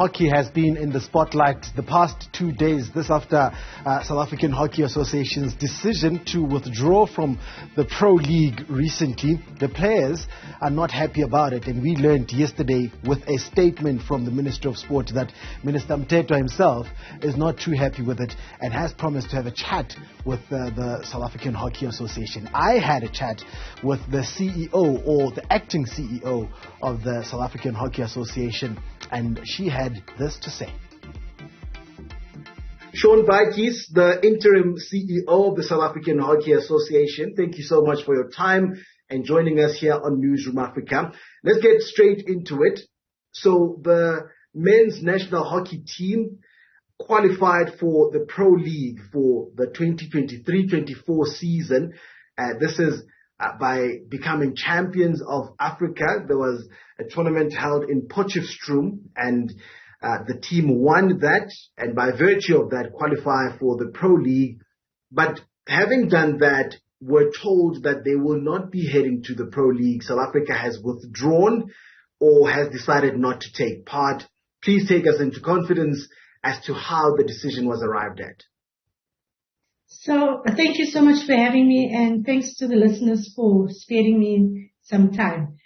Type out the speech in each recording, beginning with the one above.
hockey has been in the spotlight the past 2 days. This after South African Hockey Association's decision to withdraw from the Pro League recently. The players are not happy about it, and we learned yesterday with a statement from the Minister of Sport that Minister Mthethwa himself is not too happy with it and has promised to have a chat with the South African Hockey Association. I had a chat with the CEO, or the acting CEO of the South African Hockey Association, and she had this to say. Shaun Baatjies, the interim CEO of the South African Hockey Association, thank you so much for your time and joining us here on Newzroom Afrika. Let's get straight into it. So the men's national hockey team qualified for the Pro League for the 2023-24 season. This is by becoming champions of Africa. There was a tournament held in Potchefstroom, and the team won that, and by virtue of that qualify for the Pro League. But having done that, we're told that they will not be heading to the Pro League. South Africa has withdrawn or has decided not to take part. Please take us into confidence as to how the decision was arrived at. So thank you so much for having me, and thanks to the listeners for sparing me some time.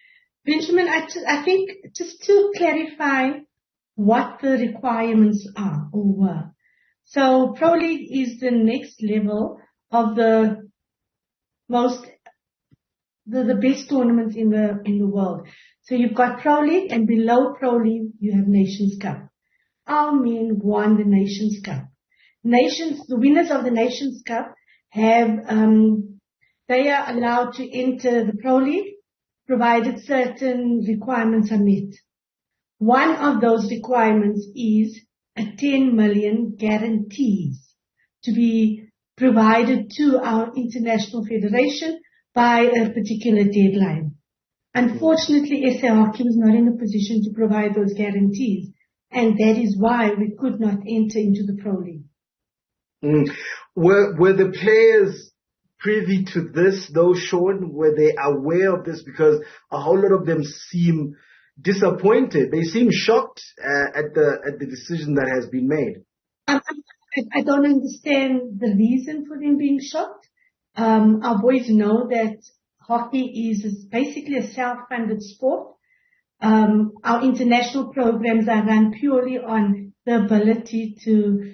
Benjamin, I think just to clarify what the requirements are or were. So Pro League is the next level of the best tournaments in the world. So you've got Pro League, and below Pro League you have Nations Cup. Our men won the Nations Cup. The winners of the Nations Cup they are allowed to enter the Pro League, provided certain requirements are met. One of those requirements is a 10 million guarantees to be provided to our international federation by a particular deadline. Unfortunately, SA Hockey was not in a position to provide those guarantees, and that is why we could not enter into the Pro League. Were the players privy to this, though, Shaun? Were they aware of this? Because a whole lot of them seem disappointed. They seem shocked at the decision that has been made. I don't understand the reason for them being shocked. Our boys know that hockey is basically a self-funded sport. Our international programs are run purely on the ability to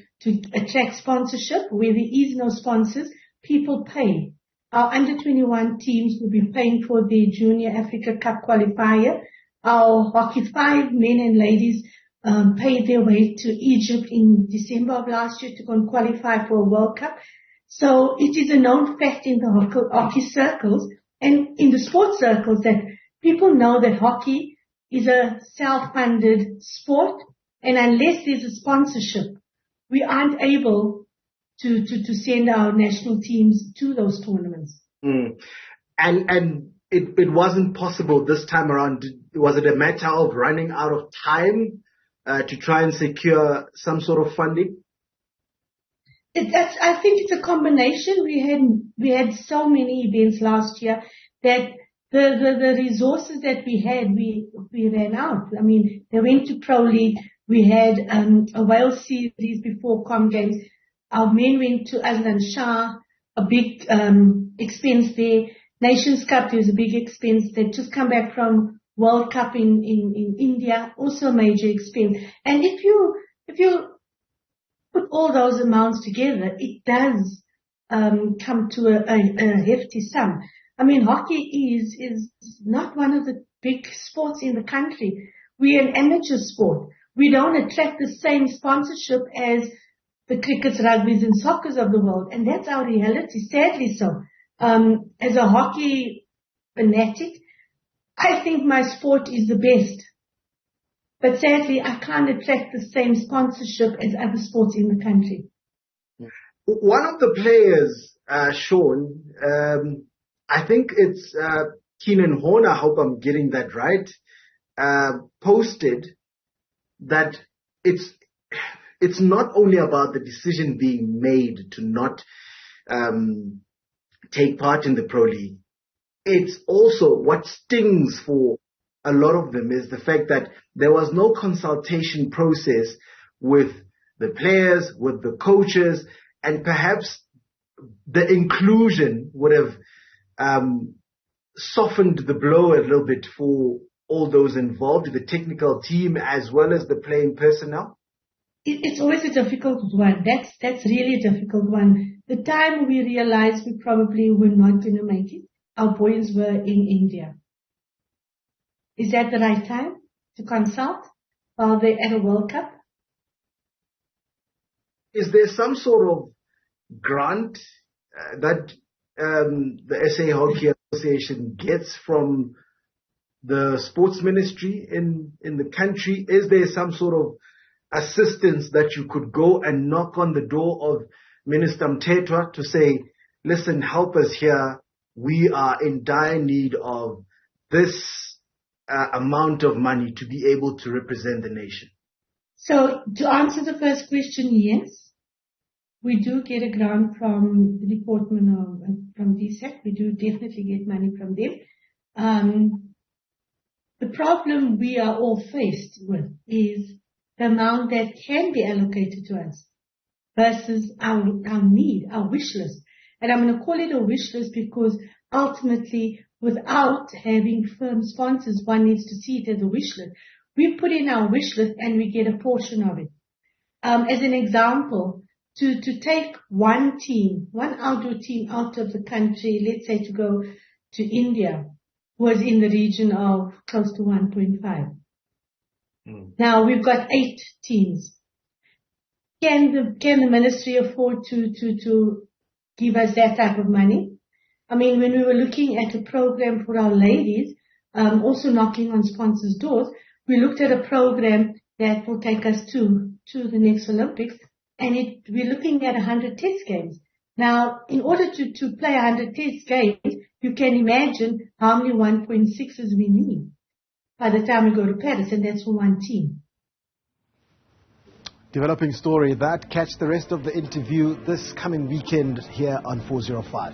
attract sponsorship. Where there is no sponsors, people pay. Our under-21 teams will be paying for their Junior Africa Cup qualifier. Our Hockey 5 men and ladies paid their way to Egypt in December of last year to go and qualify for a World Cup. So it is a known fact in the hockey circles and in the sports circles that people know that hockey is a self-funded sport, and unless there's a sponsorship, we aren't able to send our national teams to those tournaments. And it wasn't possible this time around. Was it a matter of running out of time to try and secure some sort of funding? I think it's a combination. We had so many events last year that the resources that we had, we ran out. I mean, they went to Pro League. We had a Wales series before Com Games. Our men went to Azlan Shah, a big expense there. Nations Cup, there was a big expense. They'd just come back from World Cup in India, also a major expense. And if you put all those amounts together, it does come to a hefty sum. I mean, hockey is not one of the big sports in the country. We're an amateur sport. We don't attract the same sponsorship as the crickets, rugby's, and soccers of the world, and that's our reality, sadly so. As a hockey fanatic, I think my sport is the best. But sadly, I can't attract the same sponsorship as other sports in the country. One of the players, Shaun, I think it's Keenan Horn, I hope I'm getting that right, posted that it's not only about the decision being made to not take part in the Pro League. It's also what stings for a lot of them is the fact that there was no consultation process with the players, with the coaches, and perhaps the inclusion would have softened the blow a little bit for all those involved, the technical team as well as the playing personnel? It's always a difficult one. That's really a difficult one. The time we realized we probably were not going to make it, our boys were in India. Is that the right time to consult while they're at a World Cup? Is there some sort of grant that the SA Hockey Association gets from the sports ministry in the country? Is there some sort of assistance that you could go and knock on the door of Minister Mthethwa to say, listen, help us here. We are in dire need of this amount of money to be able to represent the nation? So to answer the first question, yes. We do get a grant from the department from DSAC. We do definitely get money from them. The problem we are all faced with is the amount that can be allocated to us versus our need, our wish list. And I'm going to call it a wish list because ultimately, without having firm sponsors, one needs to see it as a wish list. We put in our wish list and we get a portion of it. As an example, to take one team, one outdoor team out of the country, let's say to go to India, was in the region of close to 1.5. Now we've got 8 teams. Can the ministry afford to give us that type of money? I mean, when we were looking at a program for our ladies, also knocking on sponsors' doors, we looked at a program that will take us to the next Olympics, and we're looking at 100 test games. Now, in order to play 100 test games, you can imagine how many 1.6s we need by the time we go to Paris, and that's for one team. Developing story that. Catch the rest of the interview this coming weekend here on 405.